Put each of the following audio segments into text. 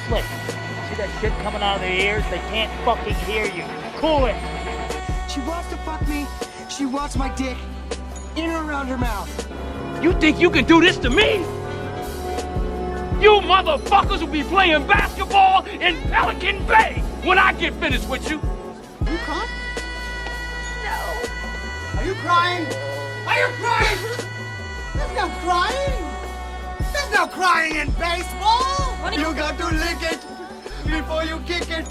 slick. See that shit coming out of their ears? They can't fucking hear you. Cool it. She wants to fuck me. She wants my dick in or around her mouth. You think you can do this to me? You motherfuckers will be playing basketball in Pelican Bay when I get finished with you. Are you crying? No. Are you crying? Are you crying? There's no crying. There's no crying in baseball. You got to lick it before you kick it.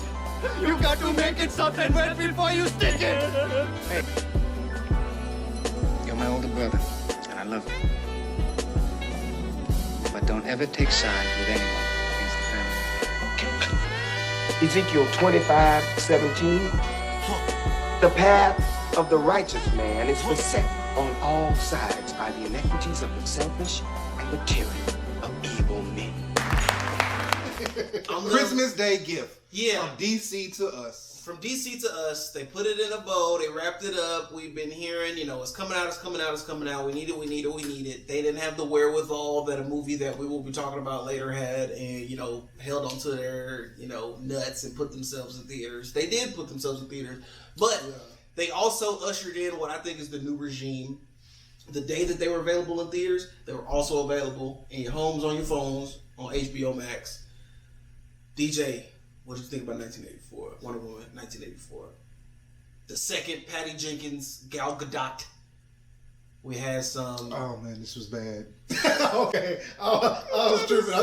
You got to make it something wet before you stick it. Hey, you're my older brother, and I love you. But don't ever take sides with anyone against the family. Ezekiel 25:17. The path of the righteous man is beset on all sides by the inequities of the selfish and the tyranny of evil men. Christmas Day gift. Yeah. From DC to us. From DC to us, they put it in a bow, they wrapped it up. We've been hearing, it's coming out, it's coming out, it's coming out. We need it, we need it, we need it. They didn't have the wherewithal that a movie that we will be talking about later had and, held onto their, nuts and put themselves in theaters. They did put themselves in theaters, but they also ushered in what I think is the new regime. The day that they were available in theaters, they were also available in your homes, on your phones, on HBO Max. DJ, what did you think about 1984? Wonder Woman, 1984. The second Patty Jenkins, Gal Gadot. We had some. Oh man, this was bad. Okay, I was tripping. I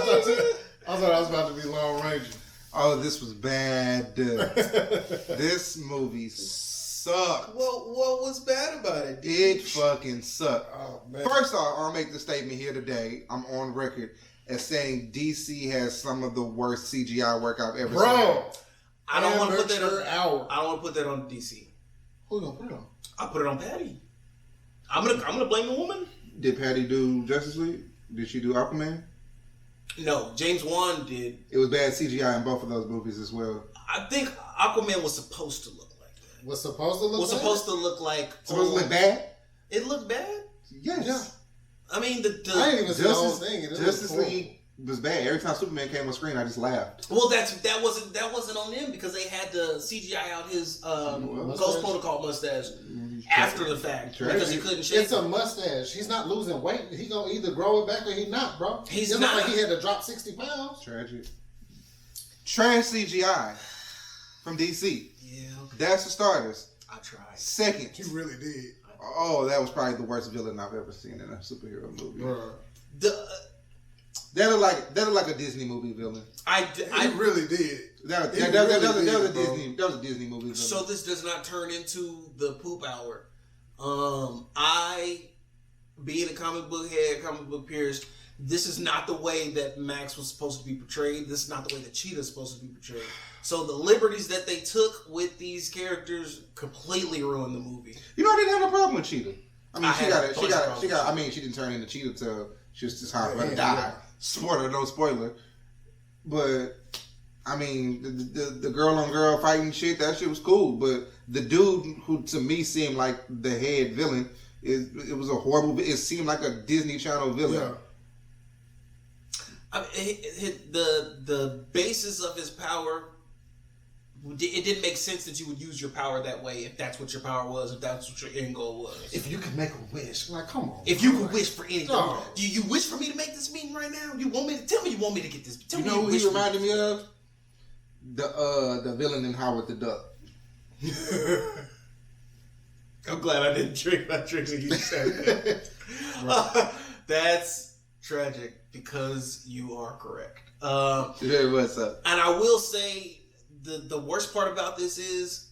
thought I was about to be Lone Ranger. Oh, this was bad. This movie sucked. What was bad about it? It fucking sucked. Oh man. First off, I'll make the statement here today. I'm on record as saying DC has some of the worst CGI work I've ever seen. I don't want to put that on. I don't want to put that on DC. Who gonna put it on? I'll put it on Patty. I'm gonna blame the woman. Did Patty do Justice League? Did she do Aquaman? No, James Wan did. It was bad CGI in both of those movies as well. I think Aquaman was supposed to look like that. Was supposed to look like. Supposed to look bad? It looked bad? Yes. Yeah. I mean, I didn't even see the whole thing. Justice League was bad. Every time Superman came on screen, I just laughed. Well, that wasn't on them because they had to CGI out his Ghost Protocol mustache after the fact because he couldn't shave. It's a mustache. He's not losing weight. He gonna either grow it back or he not, bro. He's it's not like he had to drop 60 pounds. Tragic. Trash CGI from DC. Yeah. Okay. That's the starters. I tried. Second. He really did. Oh, that was probably the worst villain I've ever seen in a superhero movie. That looked like a Disney movie villain. I really did. That was a Disney movie villain. So this does not turn into the poop hour. Being a comic book head, comic book purist, this is not the way that Max was supposed to be portrayed. This is not the way that Cheetah's supposed to be portrayed. So the liberties that they took with these characters completely ruined the movie. I didn't have no problem with Cheetah. I mean, she didn't turn into Cheetah till she was just hot to die. Spoiler, no spoiler. But I mean, the girl on girl fighting shit, that shit was cool. But the dude who to me seemed like the head villain, it was a horrible. It seemed like a Disney Channel villain. Yeah. I mean, the basis of his power. It didn't make sense that you would use your power that way if that's what your power was, if that's what your end goal was. If you could make a wish, like, come on. If you could wish for anything, no. Do you wish for me to make this meeting right now? You want me to tell me you want me to get this? Tell you me know who he reminded me of? The villain in Howard the Duck. I'm glad I didn't drink my drinks and you said that. That's tragic because you are correct. What's up? And I will say. The worst part about this is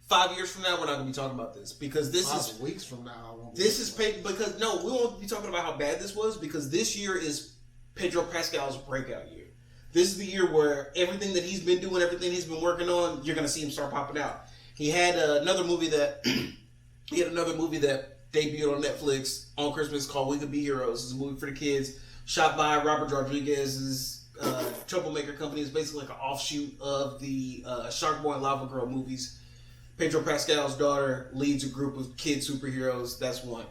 5 years from now we're not going to be talking about this because this is weeks from now. I won't this is because no, we won't be talking about how bad this was because this year is Pedro Pascal's breakout year. This is the year where everything that he's been doing, everything he's been working on, you're going to see him start popping out. He had another movie that debuted on Netflix on Christmas called We Could Be Heroes. It's a movie for the kids, shot by Robert Rodriguez's Troublemaker Company. Is basically like an offshoot of the Shark Boy and Lava Girl movies. Pedro Pascal's daughter leads a group of kid superheroes. That's one.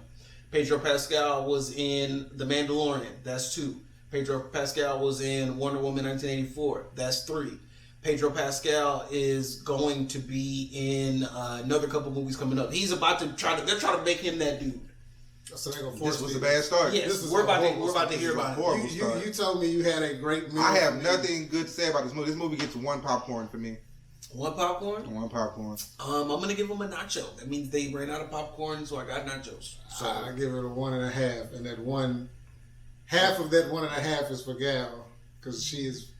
Pedro Pascal was in The Mandalorian. That's two. Pedro Pascal was in Wonder Woman 1984. That's 3. Pedro Pascal is going to be in another couple movies coming up. He's about to they're trying to make him that dude. So they're gonna force this was a bad start. Yes, we're about to hear about it. You told me you had a great movie. I have nothing good to say about this movie. This movie gets 1 popcorn for me. 1 popcorn? 1 popcorn. I'm gonna give them a nacho. That means they ran out of popcorn, so I got nachos. So I give it a 1.5, and that half of that 1.5 is for Gal because she is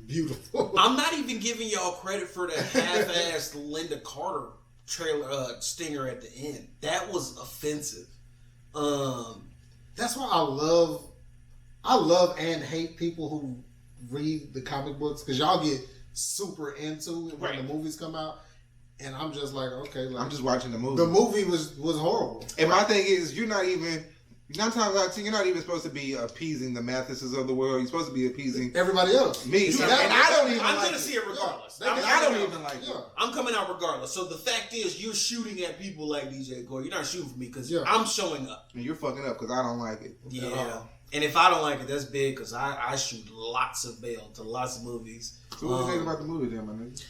beautiful. I'm not even giving y'all credit for that half-assed Linda Carter trailer stinger at the end. That was offensive. That's why I love and hate people who read the comic books because y'all get super into it when the movies come out, and I'm just like, okay, like, I'm just watching the movie. The movie was horrible. And my thing is, you're not even 9 times out of 10, you're not even supposed to be appeasing the Mathises of the world. You're supposed to be appeasing everybody else. Me, and I don't even. I'm like gonna see it regardless. I don't even like it. I'm coming out regardless. So the fact is, you're shooting at people like DJ Gore. You're not shooting for me because I'm showing up. And you're fucking up because I don't like it. Yeah. And if I don't like it, that's big because I shoot lots of bail to lots of movies. So what do you think about the movie then, my nigga?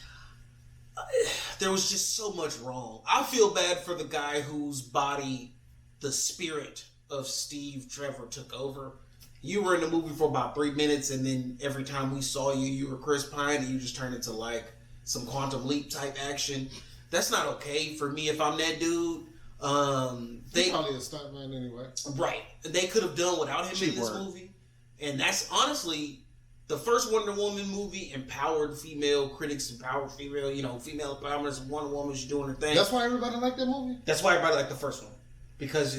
There was just so much wrong. I feel bad for the guy whose body the spirit of Steve Trevor took over. You were in the movie for about 3 minutes, and then every time we saw you, you were Chris Pine, and you just turned into like some Quantum Leap type action. That's not okay for me if I'm that dude. They probably a stuntman anyway. Right. They could have done without him in this movie. And that's honestly the first Wonder Woman movie empowered female critics, empowered female, female empowerment. Wonder Woman, she's doing her thing. That's why everybody liked that movie? That's why everybody liked the first one. Because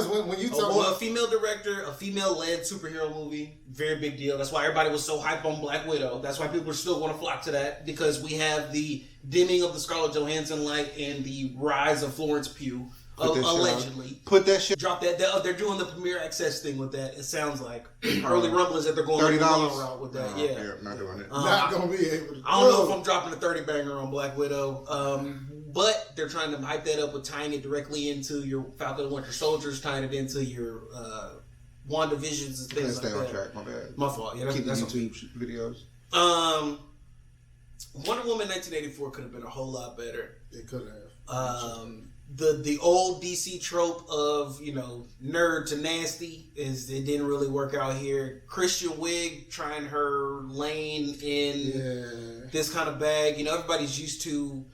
when you talk a female director, a female-led superhero movie, very big deal. That's why everybody was so hyped on Black Widow. That's why people are still going to flock to that, because we have the dimming of the Scarlett Johansson light and the rise of Florence Pugh, allegedly. Put that shit. Drop that. They're doing the premiere access thing with that. It sounds like early rumblings that they're going $30 route with that. Not doing it. Not gonna be able to. I don't know if I'm dropping a 30 banger on Black Widow. But they're trying to hype that up with tying it directly into your Falcon and Winter Soldiers, tying it into your WandaVisions and things like that. Stay on track, my bad. My fault. Yeah, Keep that's the YouTube videos. Wonder Woman 1984 could have been a whole lot better. It could have. The old DC trope of nerd to nasty it didn't really work out here. Kristen Wiig trying her lane in this kind of bag. Everybody's used to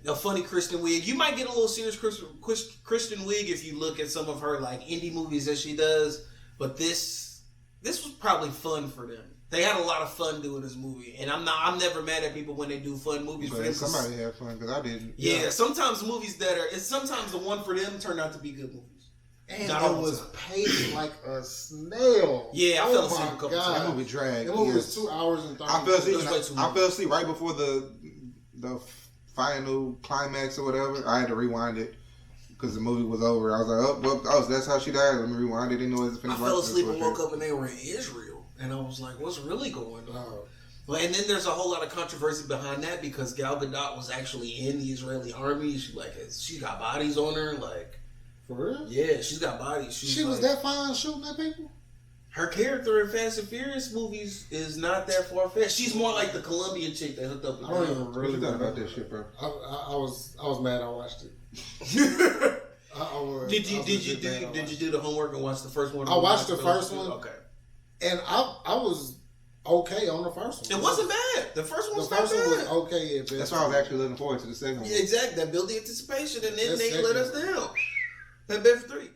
a funny Kristen Wiig. You might get a little serious Kristen Wiig if you look at some of her like indie movies that she does. But this was probably fun for them. They had a lot of fun doing this movie, and I'm never mad at people when they do fun movies. But somebody had fun because I didn't. Yeah, sometimes movies sometimes the one for them turned out to be good movies. And it was paced like a snail. Yeah, I fell asleep a couple times. That movie dragged. That movie was 2 hours and 30 minutes. I fell asleep right before the final climax or whatever. I had to rewind it because the movie was over. I was like, oh, that's how she died. Let me rewind it. Didn't know it was finished. I fell asleep and woke up and they were in Israel. And I was like, what's really going on? Well, and then there's a whole lot of controversy behind that because Gal Gadot was actually in the Israeli army. She got bodies on her. Like, for real? Yeah, she's got bodies. She was that fine shooting at people? Her character in Fast and Furious movies is not that far-fetched. She's more like the Colombian chick that hooked up with I don't even really know about that shit, bro. I was mad I watched it. Did you do the homework and watch the first one? I watched the first one. Okay. And I was okay on the first one. It wasn't bad. The first one was okay. That's why I was actually looking forward to the second one. Yeah, exactly. That built the anticipation, and then they let us down. That bet for 3.